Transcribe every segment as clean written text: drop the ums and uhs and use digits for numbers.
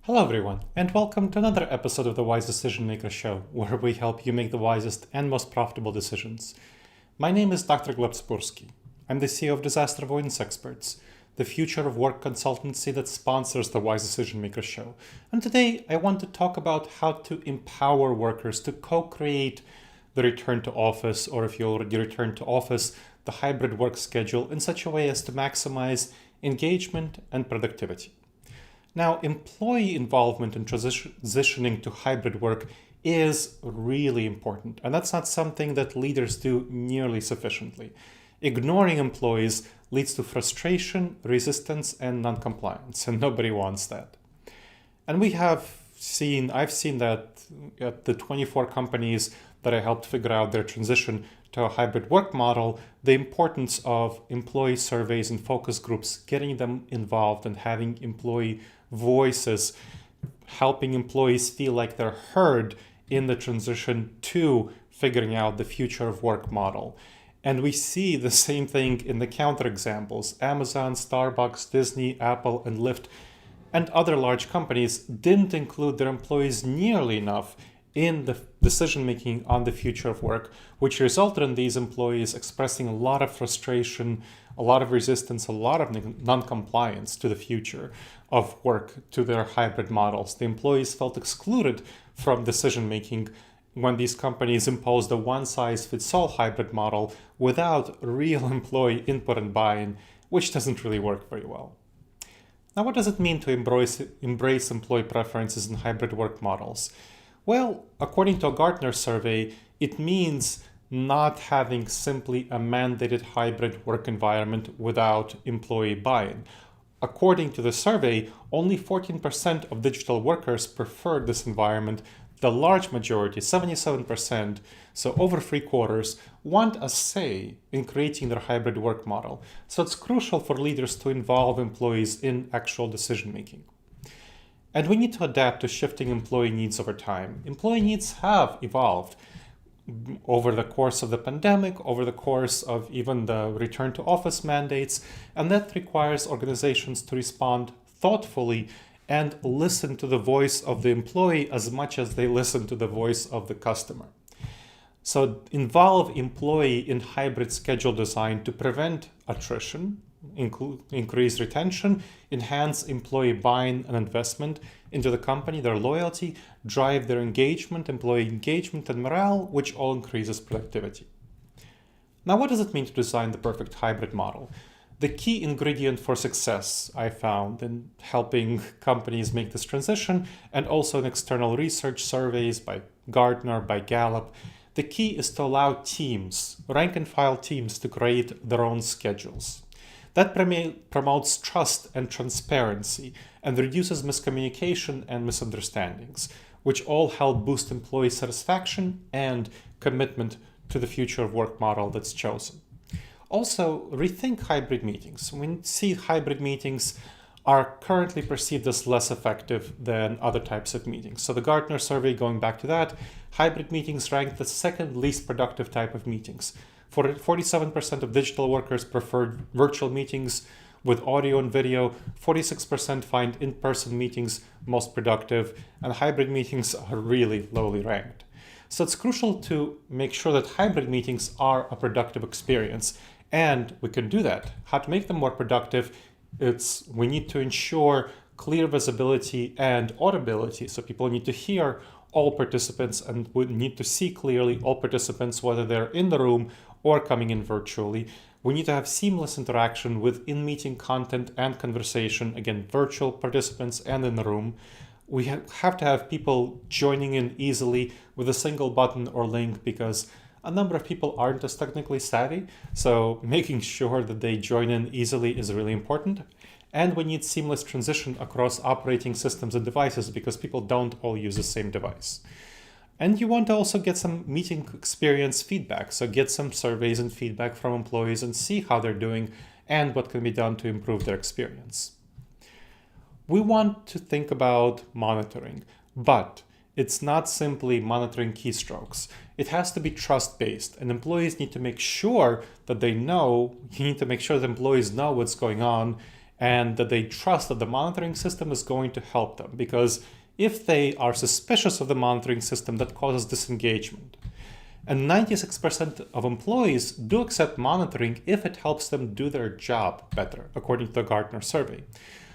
Hello everyone, and welcome to another episode of the Wise Decision Maker Show, where we help you make the wisest and most profitable decisions. My name is Dr. Gleb Tsipursky. I'm the CEO of Disaster Avoidance Experts, the future of work consultancy that sponsors the Wise Decision Maker Show. And today I want to talk about how to empower workers to co-create the return to office, or if you already returned to office, the hybrid work schedule in such a way as to maximize engagement and productivity. Now, employee involvement in transitioning to hybrid work is really important, and that's not something that leaders do nearly sufficiently. Ignoring employees leads to frustration, resistance, and non-compliance, and nobody wants that. And I've seen that at the 24 companies that I helped figure out their transition to a hybrid work model, the importance of employee surveys and focus groups, getting them involved and having employee voices, helping employees feel like they're heard in the transition to figuring out the future of work model. And we see the same thing in the counterexamples. Amazon, Starbucks, Disney, Apple, and Lyft, and other large companies didn't include their employees nearly enough in the decision-making on the future of work, which resulted in these employees expressing a lot of frustration, a lot of resistance, a lot of non-compliance to the future of work, to their hybrid models. The employees felt excluded from decision-making when these companies imposed a one-size-fits-all hybrid model without real employee input and buy-in, which doesn't really work very well. Now, what does it mean to embrace employee preferences in hybrid work models? Well, according to a Gartner survey, it means not having simply a mandated hybrid work environment without employee buy-in. According to the survey, only 14% of digital workers preferred this environment. The large majority, 77%, so over 3/4, want a say in creating their hybrid work model. So it's crucial for leaders to involve employees in actual decision-making. And we need to adapt to shifting employee needs over time. Employee needs have evolved over the course of the pandemic, over the course of even the return to office mandates, and that requires organizations to respond thoughtfully and listen to the voice of the employee as much as they listen to the voice of the customer. So involve employee in hybrid schedule design to prevent attrition, increase retention, enhance employee buy-in and investment into the company, their loyalty, drive their engagement, employee engagement and morale, which all increases productivity. Now, what does it mean to design the perfect hybrid model? The key ingredient for success, I found, in helping companies make this transition, and also in external research surveys by Gartner, by Gallup, the key is to allow teams, rank and file teams, to create their own schedules. That promotes trust and transparency and reduces miscommunication and misunderstandings, which all help boost employee satisfaction and commitment to the future of work model that's chosen. Also, rethink hybrid meetings. We see hybrid meetings are currently perceived as less effective than other types of meetings. So the Gartner survey, going back to that, hybrid meetings ranked the second least productive type of meetings. 47% of digital workers preferred virtual meetings with audio and video, 46% find in-person meetings most productive, and hybrid meetings are really lowly ranked. So it's crucial to make sure that hybrid meetings are a productive experience, and we can do that. How to make them more productive? We need to ensure clear visibility and audibility, so people need to hear all participants and we need to see clearly all participants, whether they're in the room or coming in virtually. We need to have seamless interaction with in-meeting content and conversation, again, virtual participants and in the room. We have to have people joining in easily with a single button or link, because a number of people aren't as technically savvy, so making sure that they join in easily is really important. And we need seamless transition across operating systems and devices, because people don't all use the same device. And you want to also get some meeting experience feedback, so get some surveys and feedback from employees and see how they're doing and what can be done to improve their experience. We want to think about monitoring, but it's not simply monitoring keystrokes. It has to be trust-based, and employees need to make sure that they know, you need to make sure that employees know what's going on and that they trust that the monitoring system is going to help them. Because if they are suspicious of the monitoring system, that causes disengagement. And 96% of employees do accept monitoring if it helps them do their job better, according to the Gartner survey.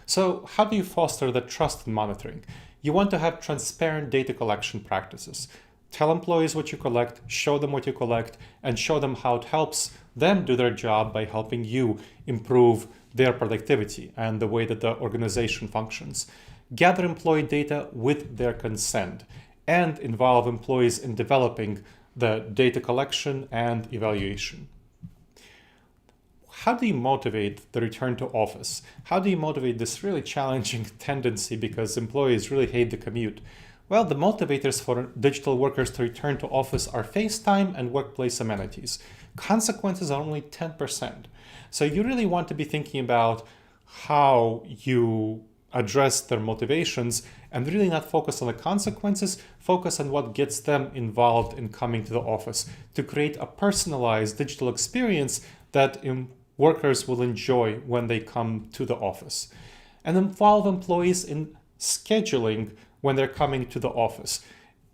So how do you foster that trust in monitoring? You want to have transparent data collection practices. Tell employees what you collect, show them what you collect, and show them how it helps them do their job by helping you improve their productivity and the way that the organization functions. Gather employee data with their consent and involve employees in developing the data collection and evaluation. How do you motivate the return to office? How do you motivate this really challenging tendency because employees really hate the commute? Well, the motivators for digital workers to return to office are FaceTime and workplace amenities. Consequences are only 10%. So you really want to be thinking about how you address their motivations and really not focus on the consequences, focus on what gets them involved in coming to the office to create a personalized digital experience that workers will enjoy when they come to the office. And involve employees in scheduling when they're coming to the office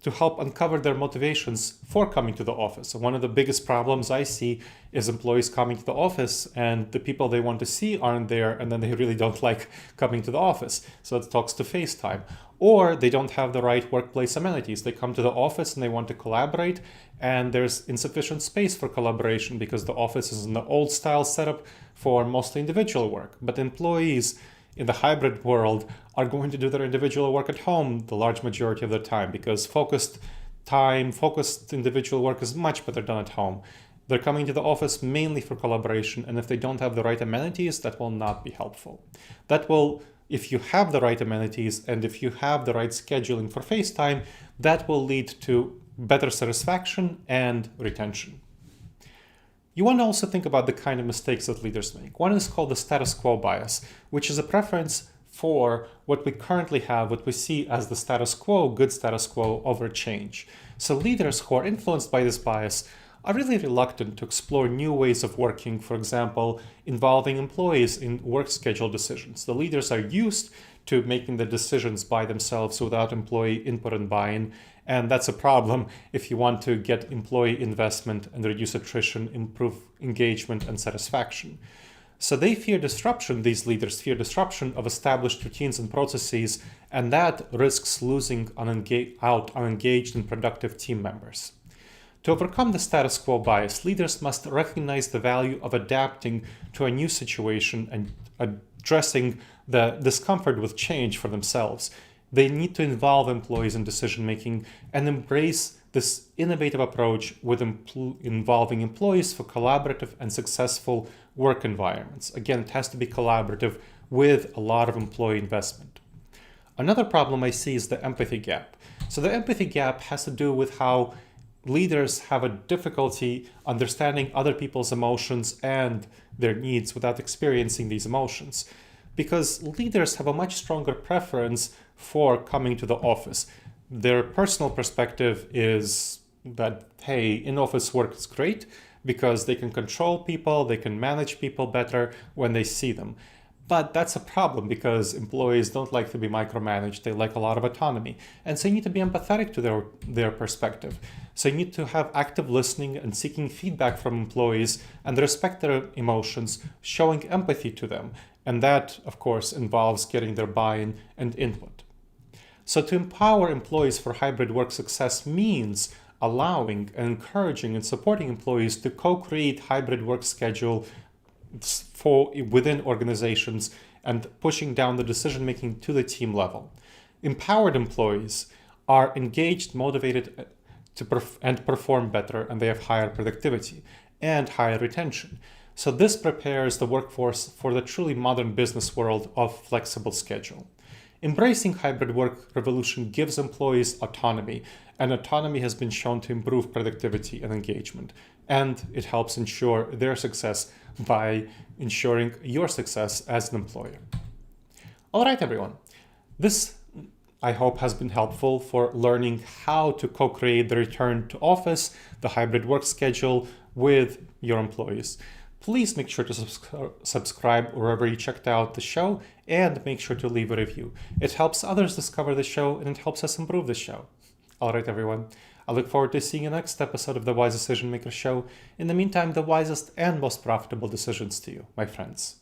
to help uncover their motivations for coming to the office. One of the biggest problems I see is employees coming to the office and the people they want to see aren't there, and then they really don't like coming to the office. So it talks to FaceTime. Or they don't have the right workplace amenities. They come to the office and they want to collaborate, and there's insufficient space for collaboration because the office is in the old style setup for mostly individual work. But employees in the hybrid world are going to do their individual work at home the large majority of the time because focused individual work is much better done at home. They're coming to the office mainly for collaboration, and if they don't have the right amenities, that will not be helpful. If you have the right amenities and if you have the right scheduling for FaceTime, that will lead to better satisfaction and retention. You want to also think about the kind of mistakes that leaders make. One is called the status quo bias, which is a preference for what we currently have, what we see as the status quo, good status quo over change. So leaders who are influenced by this bias are really reluctant to explore new ways of working, for example, involving employees in work schedule decisions. The leaders are used to making the decisions by themselves without employee input and buy-in, and that's a problem if you want to get employee investment and reduce attrition, improve engagement and satisfaction. So they fear disruption, these leaders fear disruption of established routines and processes, and that risks losing out engaged and productive team members. To overcome the status quo bias, leaders must recognize the value of adapting to a new situation and addressing the discomfort with change for themselves. They need to involve employees in decision-making and embrace this innovative approach with involving employees for collaborative and successful work environments. Again, it has to be collaborative with a lot of employee investment. Another problem I see is the empathy gap. So the empathy gap has to do with how leaders have a difficulty understanding other people's emotions and their needs without experiencing these emotions. Because leaders have a much stronger preference for coming to the office. Their personal perspective is that, hey, in-office work is great because they can control people, they can manage people better when they see them. But that's a problem because employees don't like to be micromanaged. They like a lot of autonomy. And so you need to be empathetic to their perspective. So you need to have active listening and seeking feedback from employees and respect their emotions, showing empathy to them. And that, of course, involves getting their buy-in and input. So to empower employees for hybrid work success means allowing and encouraging and supporting employees to co-create hybrid work schedule within organizations and pushing down the decision-making to the team level. Empowered employees are engaged, motivated and perform better, and they have higher productivity and higher retention. So this prepares the workforce for the truly modern business world of flexible schedule. Embracing hybrid work revolution gives employees autonomy, and autonomy has been shown to improve productivity and engagement. And it helps ensure their success by ensuring your success as an employer. All right, everyone. This, I hope, has been helpful for learning how to co-create the return to office, the hybrid work schedule with your employees. Please make sure to subscribe wherever you checked out the show, and make sure to leave a review. It helps others discover the show, and it helps us improve the show. All right, everyone. I look forward to seeing you next episode of the Wise Decision Maker Show. In the meantime, the wisest and most profitable decisions to you, my friends.